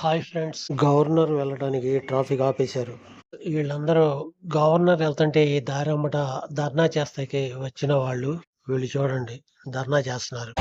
Hi friends. Governor వెళ్ళడానికి traffic ఆపేశారు. వీళ్ళందరూ గవర్నర్ వెళ్తుంటే ఈ దారెమ్మట ధర్నా చేస్తాకి వచ్చిన వాళ్ళు. వీళ్ళు చూడండి ధర్నా చేస్తున్నారు.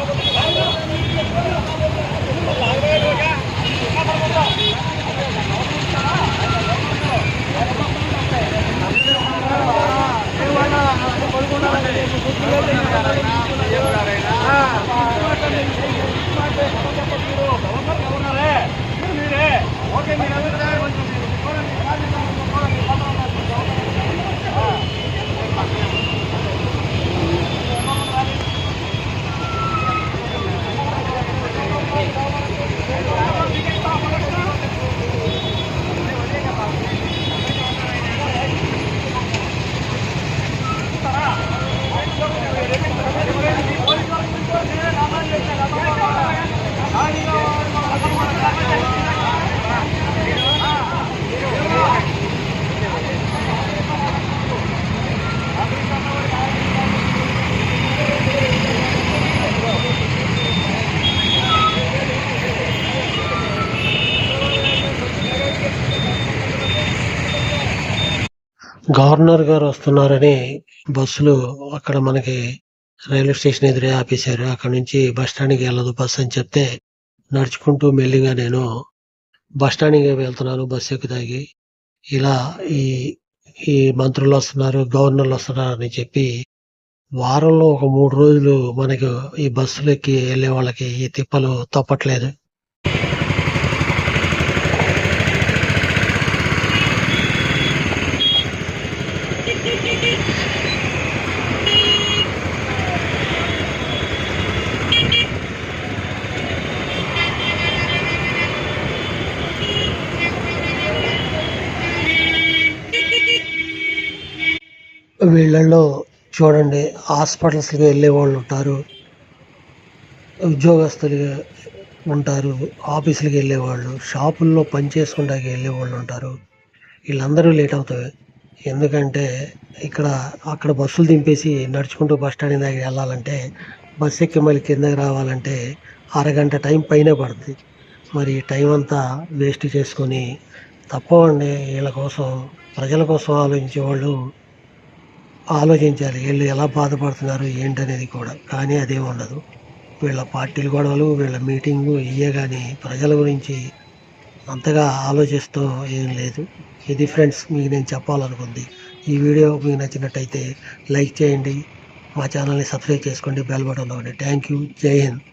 గవర్నర్ గారు వస్తున్నారని బస్సులు అక్కడ మనకి రైల్వే స్టేషన్ ఎదురే ఆపేశారు. అక్కడ నుంచి బస్ స్టాండ్కి వెళ్ళదు బస్సు అని చెప్తే నడుచుకుంటూ మెల్లిగా నేను బస్ స్టాండ్కి వెళ్తున్నాను బస్సు ఎక్కుతాగి. ఇలా ఈ ఈ మంత్రులు వస్తున్నారు, గవర్నర్లు వస్తున్నారు అని చెప్పి వారంలో ఒక 3 రోజులు మనకు ఈ బస్సులు ఎక్కి వెళ్ళే వాళ్ళకి ఈ తిప్పలు తప్పట్లేదు. వీళ్ళల్లో చూడండి హాస్పిటల్స్కి వెళ్ళే వాళ్ళు ఉంటారు, ఉద్యోగస్తులు ఉంటారు, ఆఫీసులకి వెళ్ళేవాళ్ళు, షాపుల్లో పని చేసుకుంటాకి వెళ్ళేవాళ్ళు ఉంటారు. వీళ్ళందరూ లేట్ అవుతారు. ఎందుకంటే అక్కడ బస్సులు దింపేసి నడుచుకుంటూ బస్ స్టాండ్ దగ్గర వెళ్ళాలంటే బస్ ఎక్కి మళ్ళీ కిందకి రావాలంటే అరగంట టైం పైనే పడుతుంది. మరి టైం అంతా వేస్ట్ చేసుకొని తప్పవండి. వీళ్ళ కోసం, ప్రజల కోసం ఆలోచించే వాళ్ళు ఆలోచించాలి. వీళ్ళు ఎలా బాధపడుతున్నారు ఏంటనేది కూడా. కానీ అదేం ఉండదు. వీళ్ళ పార్టీల గొడవలు, వీళ్ళ మీటింగు ఇవే కానీ ప్రజల గురించి అంతగా ఆలోచిస్తూ ఏం లేదు. ఇది ఫ్రెండ్స్ మీకు నేను చెప్పాలనుకుంది. ఈ వీడియో మీకు నచ్చినట్టయితే లైక్ చేయండి, మా ఛానల్ని సబ్స్క్రైబ్ చేసుకోండి, బెల్ బటన్ నొక్కండి. Thank you. జై హింద్.